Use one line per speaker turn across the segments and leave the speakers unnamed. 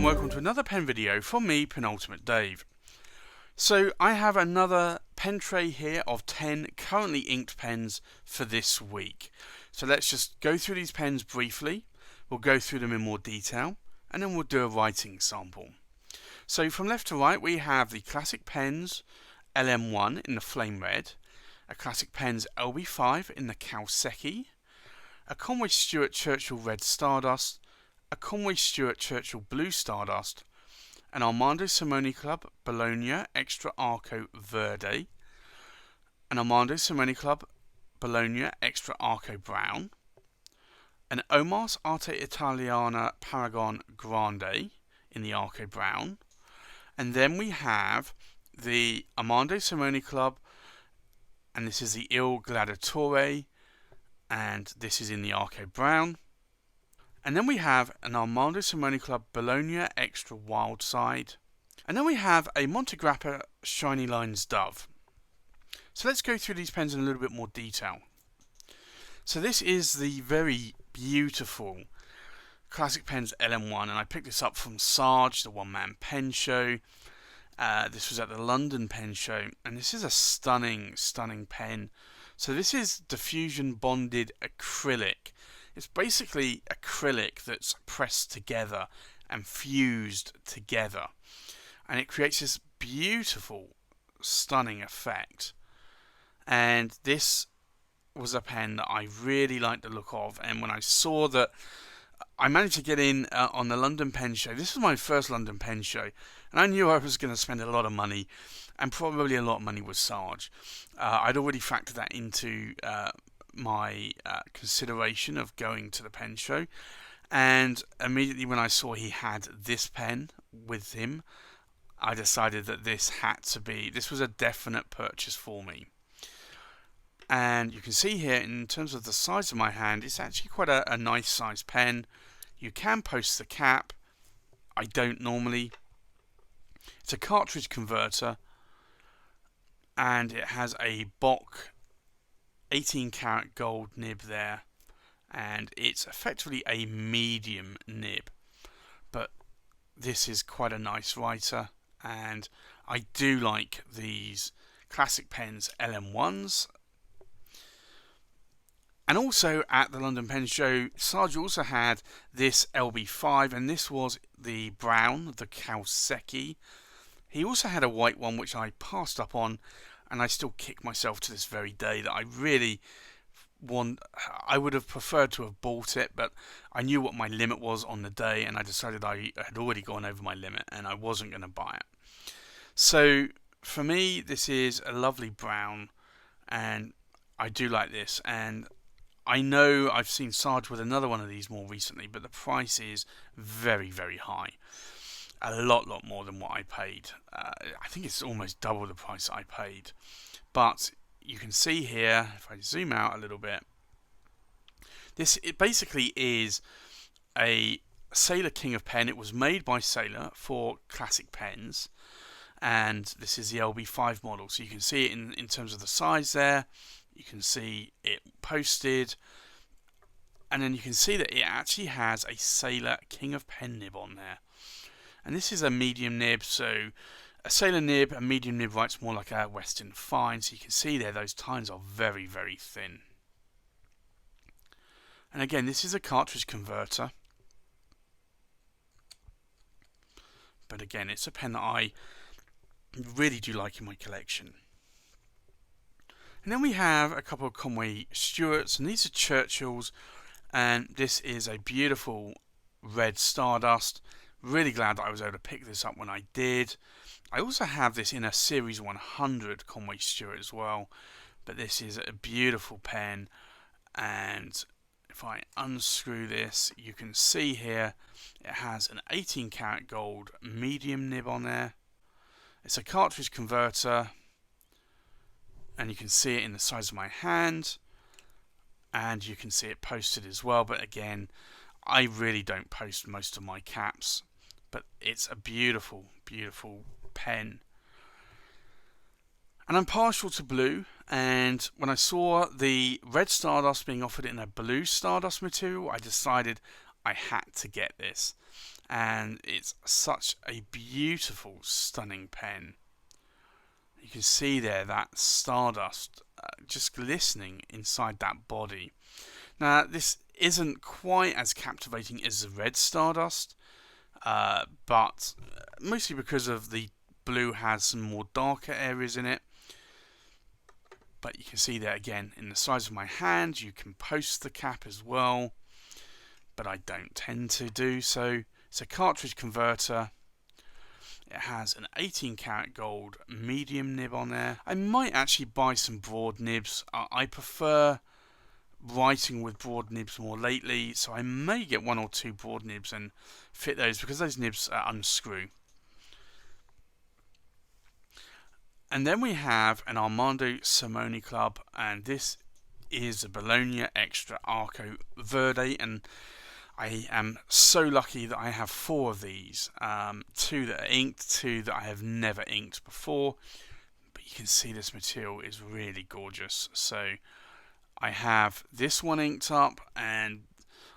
welcome to another pen video from me, Penultimate Dave. So I have another pen tray here of 10 currently inked pens for this week. So let's just go through these pens briefly, we'll go through them in more detail, and then we'll do a writing sample. So from left to right we have the Classic Pens LM1 in the Flame Red, a Classic Pens LB5 in the Kawasaki, a Conway Stewart Churchill Red Stardust, a Conway Stewart Churchill Blue Stardust, an Armando Simoni Club Bologna Extra Arco Verde, an Armando Simoni Club Bologna Extra Arco Brown, an Omar's Arte Italiana Paragon Grande in the Arco Brown, and then we have the Armando Simoni Club, and this is the Il Gladiatore, and this is in the Arco Brown. And then we have an Armando Simoni Club Bologna Extra Wild Side. And then we have a Montegrappa Shiny Lines Dove. So let's go through these pens in a little bit more detail. So this is the very beautiful Classic Pens LM1, and I picked this up from Sarge, the one-man pen show. This was at the London Pen Show, and this is a stunning, stunning pen. So this is diffusion bonded acrylic. It's basically acrylic that's pressed together and fused together, and it creates this beautiful, stunning effect. And this was a pen that I really liked the look of, and when I saw that I managed to get in on the London Pen Show, this was my first London Pen Show, and I knew I was going to spend a lot of money, and probably a lot of money with Sarge. I'd already factored that into my consideration of going to the pen show, and immediately when I saw he had this pen with him, I decided that this was a definite purchase for me. And you can see here, in terms of the size of my hand, it's actually quite a nice size pen. You can post the cap. I don't normally. It's a cartridge converter, and it has a Bock 18 karat gold nib there, and it's effectively a medium nib, but this is quite a nice writer, and I do like these Classic Pens LM1s. And also at the London Pen Show, Sarge also had this LB5, and this was the brown, the Kawasaki. He also had a white one which I passed up on, and I still kick myself to this very day that I really I would have preferred to have bought it, but I knew what my limit was on the day, and I decided I had already gone over my limit and I wasn't going to buy it. So for me, this is a lovely brown, and I do like this. And I know I've seen Sarge with another one of these more recently, but the price is very, very high. A lot more than what I paid. I think it's almost double the price I paid. But you can see here, if I zoom out a little bit, it basically is a Sailor King of Pen. It was made by Sailor for Classic Pens, and this is the LB5 model. So you can see it in terms of the size there. You can see it posted, and then you can see that it actually has a Sailor King of Pen nib on there. And this is a medium nib, so a Sailor nib, a medium nib writes more like a Western Fine, so you can see there those tines are very, very thin. And again, this is a cartridge converter, but again, it's a pen that I really do like in my collection. And then we have a couple of Conway Stewarts, and these are Churchills, and this is a beautiful red Stardust. Really glad that I was able to pick this up when I did. I also have this in a Series 100 Conway Stewart as well, but this is a beautiful pen, and if I unscrew this, you can see here it has an 18 karat gold medium nib on there. It's a cartridge converter, and you can see it in the size of my hand, and you can see it posted as well, but again, I really don't post most of my caps, but it's a beautiful, beautiful pen. And I'm partial to blue, and when I saw the red Stardust being offered in a blue Stardust material, I decided I had to get this, and it's such a beautiful, stunning pen. You can see there that stardust just glistening inside that body. Now, this isn't quite as captivating as the red stardust, but mostly because of the blue has some more darker areas in it. But you can see there again in the size of my hand. You can post the cap as well, but I don't tend to do so. It's a cartridge converter. It has an 18 karat gold medium nib on there. I might actually buy some broad nibs. I prefer writing with broad nibs more lately, so I may get 1 or 2 broad nibs and fit those, because those nibs unscrew. And then we have an Armando Simone Club, and this is a Bologna Extra Arco Verde, and I am so lucky that I have 4 of these. 2 that are inked, 2 that I have never inked before, but you can see this material is really gorgeous. So I have this one inked up, and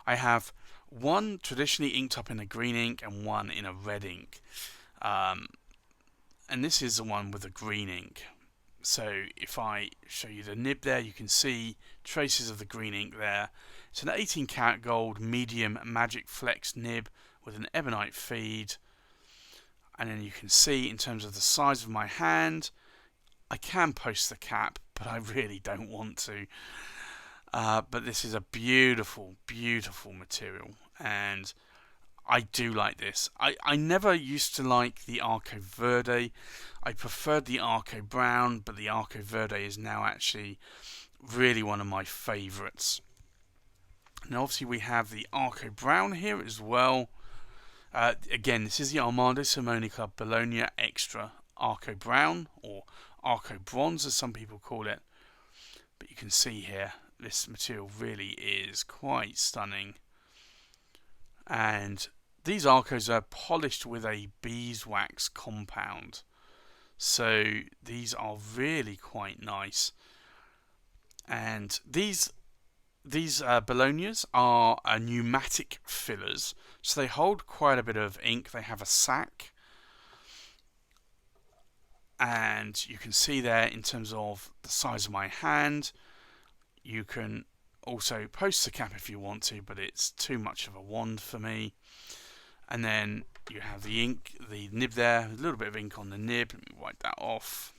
I have one traditionally inked up in a green ink and one in a red ink. And this is the one with the green ink. So if I show you the nib there, you can see traces of the green ink there. It's an 18 karat gold medium Magic Flex nib with an ebonite feed. And then you can see in terms of the size of my hand, I can post the cap, but I really don't want to. But this is a beautiful, beautiful material, and I do like this. I never used to like the Arco Verde. I preferred the Arco Brown, but the Arco Verde is now actually really one of my favourites. Now obviously we have the Arco Brown here as well. Again, this is the Armando Simone Club Bologna Extra Arco Brown, or Arco Bronze as some people call it. But you can see here, this material really is quite stunning. And these Arcos are polished with a beeswax compound, so these are really quite nice. And these Bolognas are pneumatic fillers, so they hold quite a bit of ink. They have a sack, and you can see there in terms of the size of my hand. You can also post the cap if you want to, but it's too much of a wand for me. And then you have the ink, the nib there, a little bit of ink on the nib. Let me wipe that off.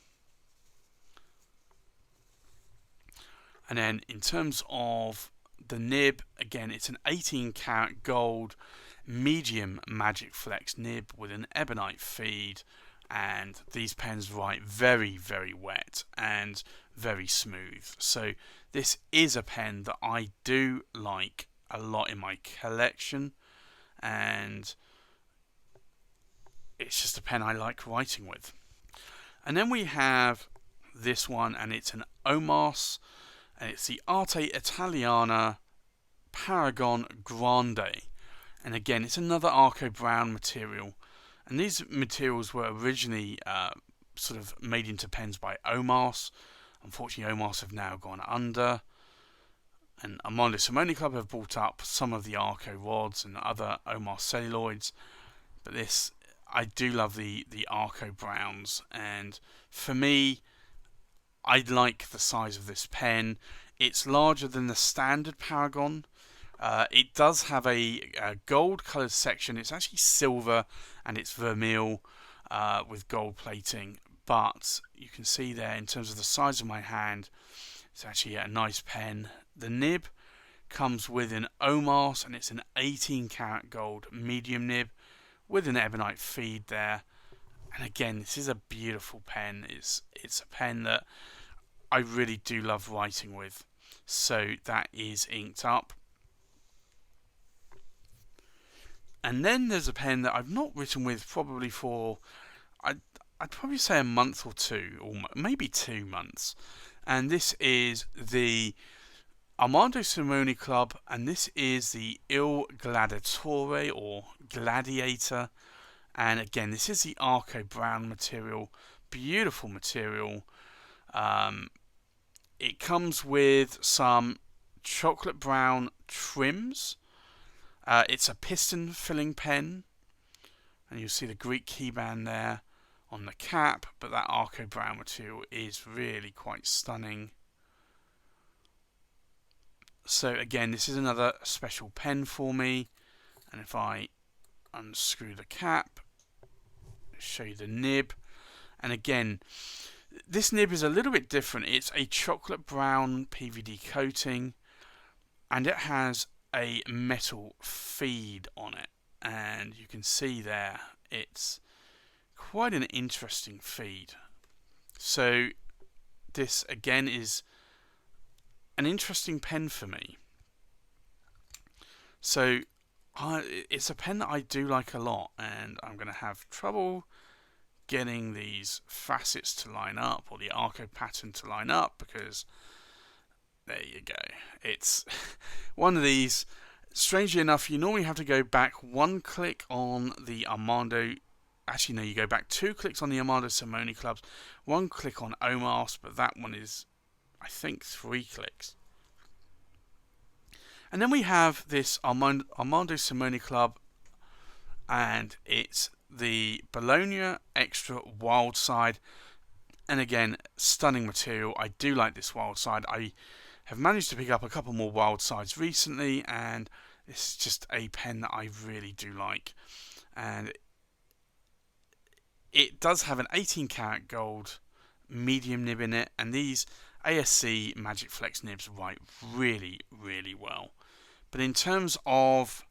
And then in terms of the nib, again, it's an 18 karat gold medium Magic Flex nib with an ebonite feed. And these pens write very, very wet and very smooth. So this is a pen that I do like a lot in my collection, and it's just a pen I like writing with. And then we have this one, and it's an Omas, and it's the Arte Italiana Paragon Grande. And again, it's another Arco Brown material. And these materials were originally sort of made into pens by Omas. Unfortunately, Omas have now gone under. And Armando Simone Club have bought up some of the Arco rods and other Omas celluloids. But this, I do love the Arco Browns. And for me, I like the size of this pen. It's larger than the standard Paragon. It does have a gold coloured section. It's actually silver and it's vermeil with gold plating. But you can see there in terms of the size of my hand, it's actually a nice pen. The nib comes with an Omas, and it's an 18 karat gold medium nib with an ebonite feed there. And again, this is a beautiful pen. It's a pen that I really do love writing with. So that is inked up. And then there's a pen that I've not written with probably for, I'd probably say a month or two, or maybe 2 months. And this is the Armando Simone Club, and this is the Il Gladiatore, or Gladiator. And again, this is the Arco Brown material. Beautiful material. It comes with some chocolate brown trims. It's a piston filling pen, and you'll see the Greek keyband there on the cap, but that Arco brown material is really quite stunning. So again, this is another special pen for me, and if I unscrew the cap, show you the nib, and again, this nib is a little bit different. It's a chocolate brown PVD coating, and it has a metal feed on it, and you can see there it's quite an interesting feed. So this again is an interesting pen for me. So it's a pen that I do like a lot, and I'm going to have trouble getting these facets to line up, or the Arco pattern to line up, because there you go. It's one of these. Strangely enough, you normally have to go back one click on the Armando. Actually, no, you go back 2 clicks on the Armando Simone clubs, 1 click on Omar's, but that one is, I think, 3 clicks. And then we have this Armando Simone club, and it's the Bologna Extra Wild Side. And again, stunning material. I do like this wild side. I have managed to pick up a couple more wild sides recently, and this is just a pen that I really do like. And it does have an 18 karat gold medium nib in it, and these ASC Magic Flex nibs write really, really well. But in terms of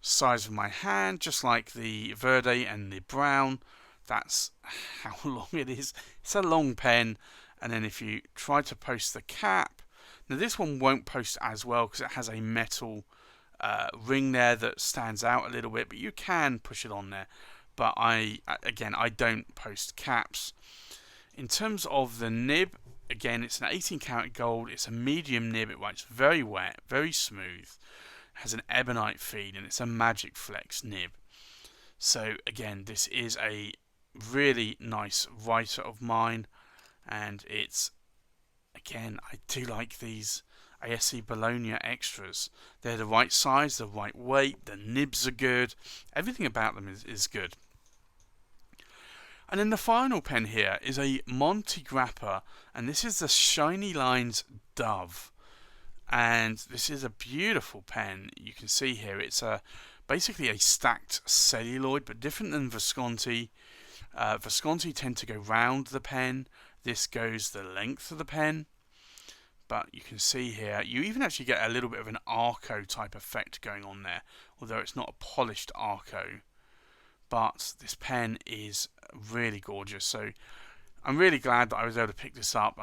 size of my hand, just like the Verde and the brown, that's how long it is. It's a long pen, and then if you try to post the cap, now this one won't post as well because it has a metal ring there that stands out a little bit, but you can push it on there. But I don't post caps. In terms of the nib, again, it's an 18 karat gold. It's a medium nib. It writes very wet, very smooth. Has an ebonite feed, and it's a Magic Flex nib. So again, this is a really nice writer of mine, and it's, again, I do like these ASC Bologna extras. They're the right size, the right weight, the nibs are good, everything about them is good. And then the final pen here is a Monte Grappa, and this is the Shiny Lines Dove. And this is a beautiful pen. You can see here it's basically a stacked celluloid, but different than Visconti. Visconti tend to go round the pen. This goes the length of the pen. But you can see here, you even actually get a little bit of an Arco type effect going on there, although it's not a polished Arco. But this pen is really gorgeous. So I'm really glad that I was able to pick this up.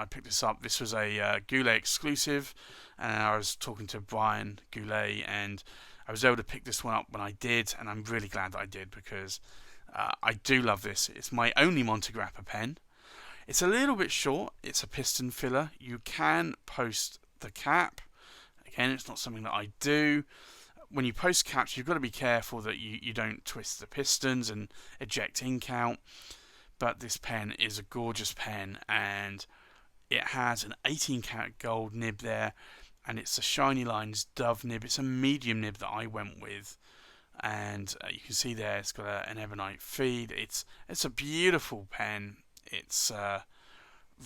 This was a Goulet exclusive, and I was talking to Brian Goulet, and I was able to pick this one up when I did, and I'm really glad that I did, because I do love this. It's my only Monte Grappa pen. It's a little bit short. It's a piston filler. You can post the cap. Again, it's not something that I do. When you post caps, you've got to be careful that you don't twist the pistons and eject ink out. But this pen is a gorgeous pen, and it has an 18 karat gold nib there, and it's a Shiny Lines Dove nib. It's a medium nib that I went with, and you can see there it's got an ebonite feed. It's a beautiful pen. It's a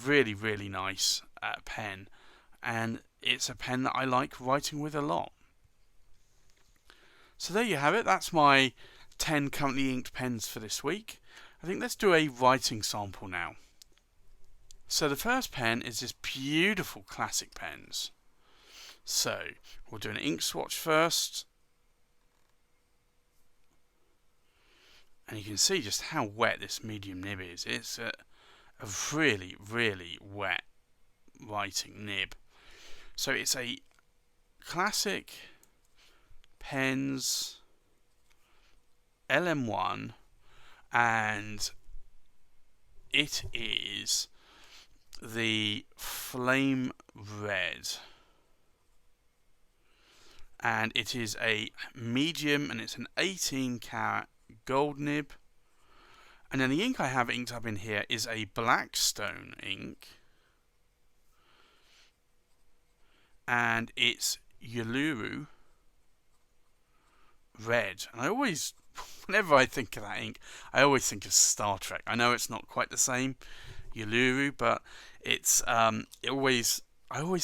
really, really nice pen, and it's a pen that I like writing with a lot. So there you have it. That's my 10 currently inked pens for this week. I think let's do a writing sample now. So the first pen is this beautiful classic pens. So we'll do an ink swatch first. And you can see just how wet this medium nib is. It's a really, really wet writing nib. So it's a classic pens LM1, and it is the Flame Red, and it is a medium, and it's an 18 karat gold nib. And then the ink I have inked up in here is a Blackstone ink, and it's Uluru, red. And I always, whenever I think of that ink, I always think of Star Trek. I know it's not quite the same, Uluru, but it's I always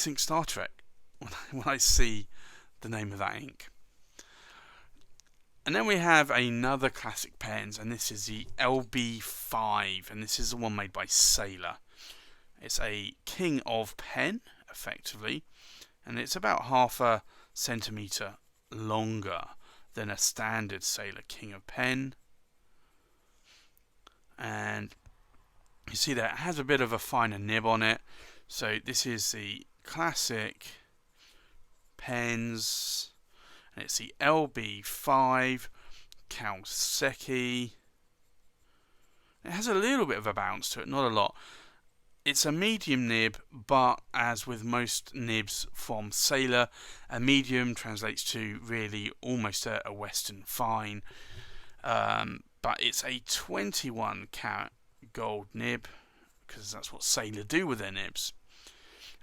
think Star Trek when I see the name of that ink. And then we have another classic pens, and this is the LB5, and this is the one made by Sailor. It's a king of pen, effectively, and it's about half a centimetre longer than a standard Sailor king of pen. And you see that it has a bit of a finer nib on it. So this is the classic pens, and it's the LB5 Kawasaki. It has a little bit of a bounce to it, not a lot. It's a medium nib, but as with most nibs from Sailor, a medium translates to really almost a Western fine. But it's a 21 karat gold nib, because that's what Sailor do with their nibs.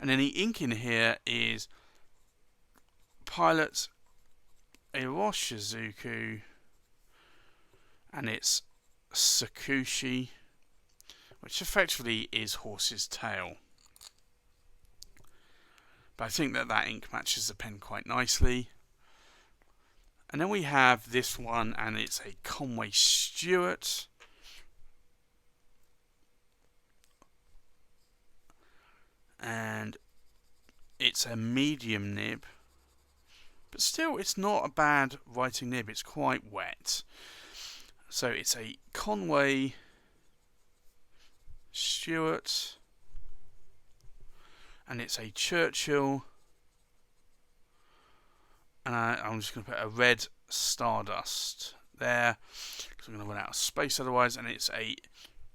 And then the ink in here is Pilot Iroshizuku, and it's Sakushi, which effectively is horse's tail. But I think that ink matches the pen quite nicely. And then we have this one, and it's a Conway Stewart. And it's a medium nib. But still, it's not a bad writing nib. It's quite wet. So it's a Conway Stewart. And it's a Churchill. And I'm just going to put a red Stardust there, because I'm going to run out of space otherwise. And it's a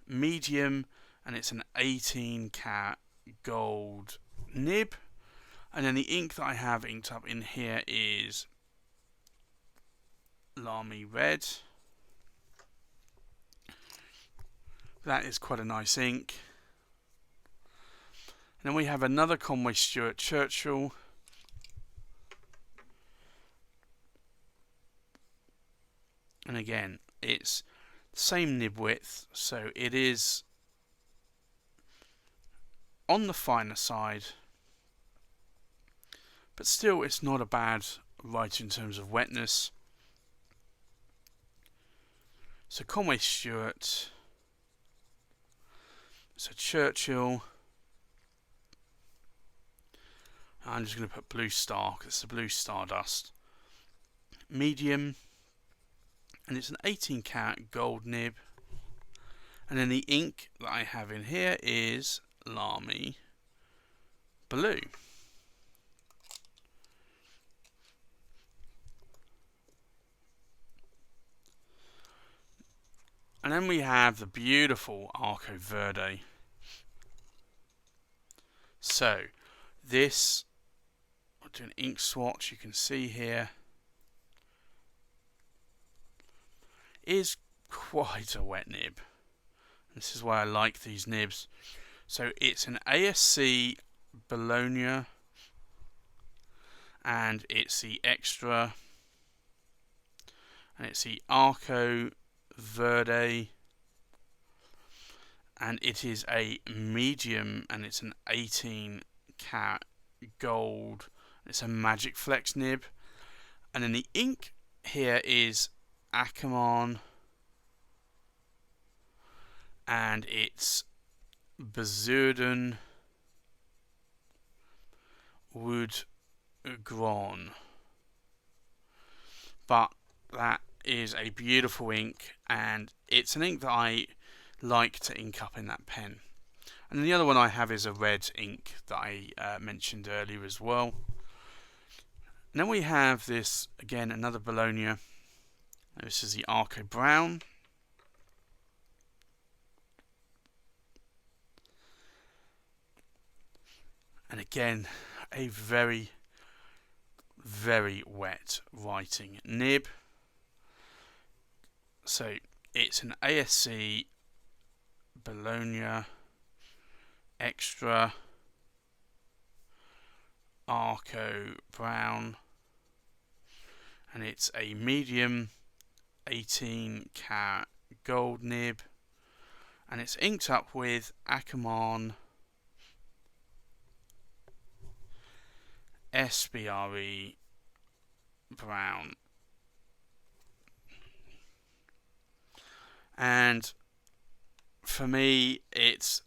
medium, and it's an 18 karat gold nib. And then the ink that I have inked up in here is Lamy Red. That is quite a nice ink. And then we have another Conway Stewart Churchill. And again, it's the same nib width, so it is on the finer side, but still it's not a bad write in terms of wetness. So Conway Stewart, it's a Churchill. I'm just going to put Blue Star, because it's a Blue Stardust. Medium, and it's an 18 karat gold nib. And then the ink that I have in here is Lamy Blue. And then we have the beautiful Arco Verde. So this, I'll do an ink swatch, you can see here, is quite a wet nib. This is why I like these nibs. So it's an ASC Bologna, and it's the Extra, and it's the Arco Verde, and it is a medium, and it's an 18 karat gold. It's a Magic Flex nib. And then the ink here is Akamon, and it's Bezurden Wood Gron. But that is a beautiful ink, and it's an ink that I like to ink up in that pen. And the other one I have is a red ink that I mentioned earlier as well. And then we have this, again, another Bologna. This is the Arco Brown. And again, a very, very wet writing nib. So it's an ASC Bologna Extra Arco Brown, and it's a medium 18 karat gold nib, and it's inked up with Akamon SBRE brown. And for me, it's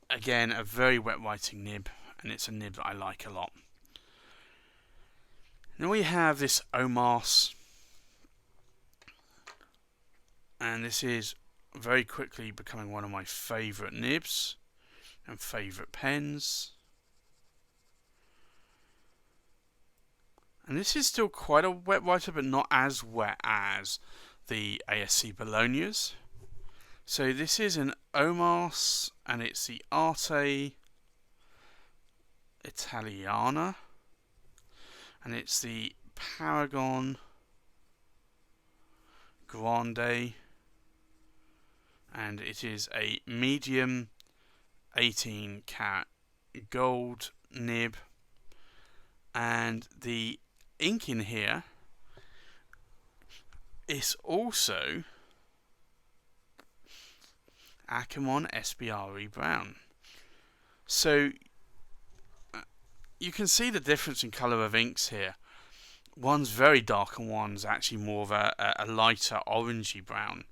again a very wet writing nib, and it's a nib that I like a lot. Then we have this Omas, and this is very quickly becoming one of my favourite nibs and favourite pens. And this is still quite a wet writer, but not as wet as the ASC Bolognas. So this is an Omas, and it's the Arte Italiana, and it's the Paragon Grande, and it is a medium 18 karat gold nib, and the ink in here is also Akamon SBRE brown. So you can see the difference in colour of inks here. One's very dark and one's actually more of a lighter orangey brown.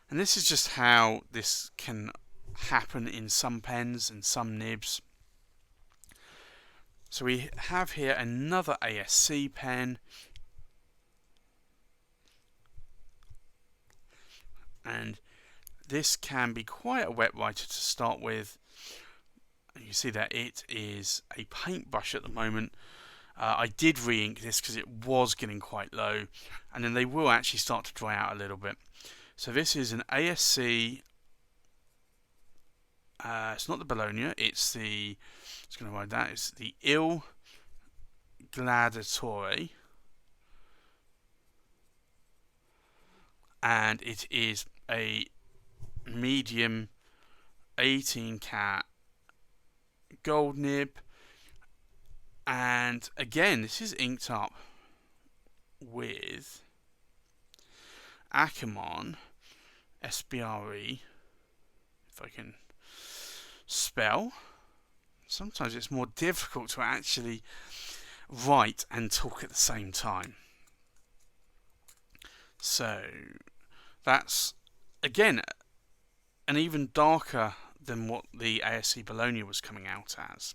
And this is just how this can happen in some pens and some nibs. So we have here another ASC pen, and this can be quite a wet writer to start with. You see that it is a paintbrush at the moment. I did re-ink this because it was getting quite low, and then they will actually start to dry out a little bit. So this is an ASC, it's not the Bologna, it's going to write that, it's the Il Gladiatore, and it is a medium 18 karat gold nib, and again this is inked up with Akamon SBRE, if I can spell. Sometimes it's more difficult to actually write and talk at the same time. So that's again an even darker than what the ASC Bologna was coming out as.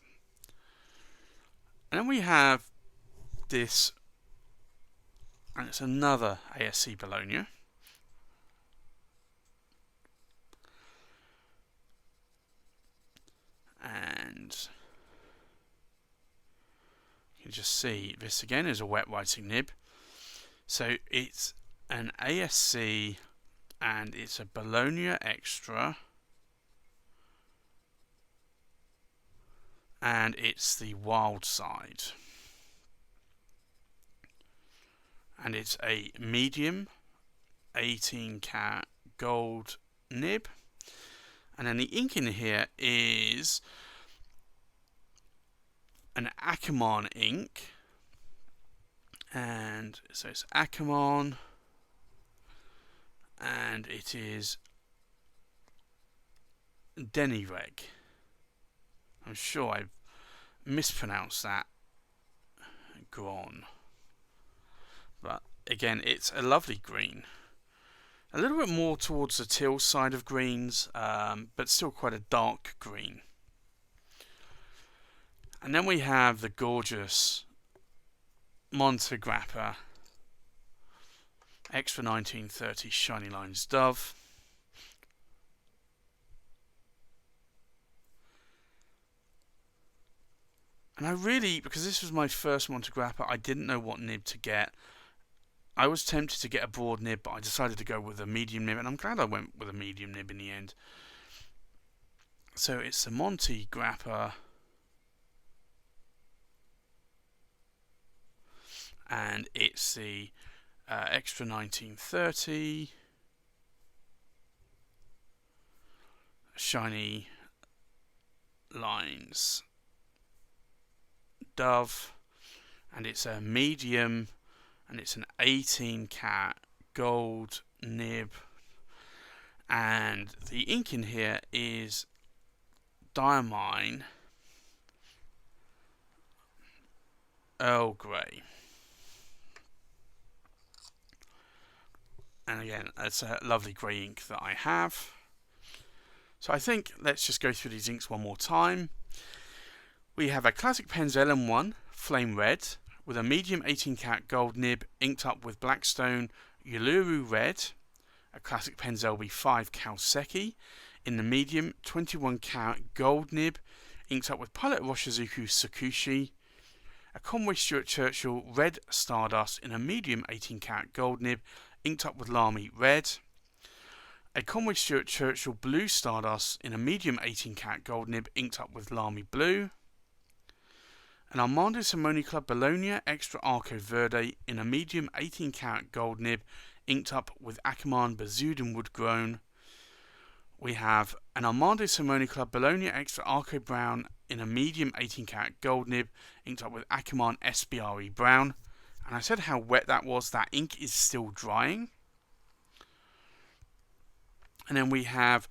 And then we have this, and it's another ASC Bologna. And you can just see this again is a wet writing nib. So it's an ASC, and it's a Bologna Extra, and it's the Wild Side, and it's a medium 18 karat gold nib, and then the ink in here is an Akamon ink, and so it's Akamon, and it is Denireg. I'm sure I've mispronounced that, Gron, but again it's a lovely green, a little bit more towards the teal side of greens, but still quite a dark green. And then we have the gorgeous Montegrappa Extra 1930 Shiny Lines Dove. And I really, because this was my first Montegrappa, I didn't know what nib to get. I was tempted to get a broad nib, but I decided to go with a medium nib, and I'm glad I went with a medium nib in the end. So it's the Montegrappa, and it's the Extra 1930 Shiny Lines Dove, and it's a medium, and it's an 18 cat gold nib, and the ink in here is Diamine Earl Grey. And again, it's a lovely grey ink that I have. So I think let's just go through these inks one more time. We have a classic Pens LM1 Flame Red with a medium 18 cat gold nib inked up with Blackstone Uluru Red. A classic Pens LB5 Kaoseki in the medium 21 cat gold nib inked up with Pilot Roshizuku Sakushi. A Conway Stewart Churchill Red Stardust in a medium 18 cat gold nib inked up with Lamy Red. A Conway Stewart Churchill Blue Stardust in a medium 18 cat gold nib inked up with Lamy Blue. An Armando Simoni Club Bologna Extra Arco Verde in a medium 18 cat gold nib inked up with Akamon Bazudin Wood Grown. We have an Armando Simoni Club Bologna Extra Arco Brown in a medium 18 cat gold nib inked up with Akamon SBRE Brown. And I said how wet that was. That ink is still drying. And then we have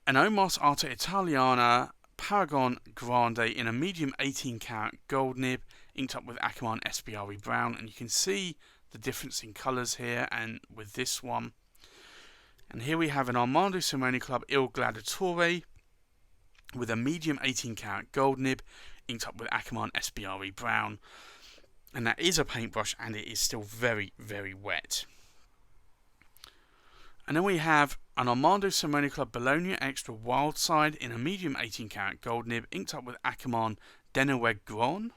an Omos Arte Italiana Paragon Grande in a medium 18 cat gold nib inked up with Akamon SBRE Brown. And you can see the difference in colours here and with this one. And here we have an Armando Simoni Club Il Gladiatore with a medium 18 cat gold nib inked up with Akamon SBRE Brown. And that is a paintbrush and it is still very, very wet. And then we have an Armando Simoni Club Bologna Extra Wildside in a medium 18 cat gold nib inked up with Akamon Deneweg Gron.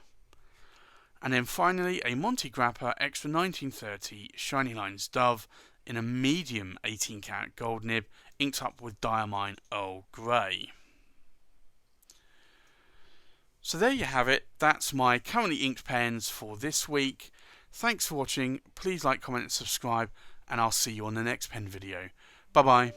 And then finally a Monte Grappa Extra 1930 Shiny Lines Dove in a medium 18 cat gold nib inked up with Diamine Earl Grey. So there you have it. That's my currently inked pens for this week. Thanks for watching. Please like, comment and subscribe, and I'll see you on the next pen video. Bye bye.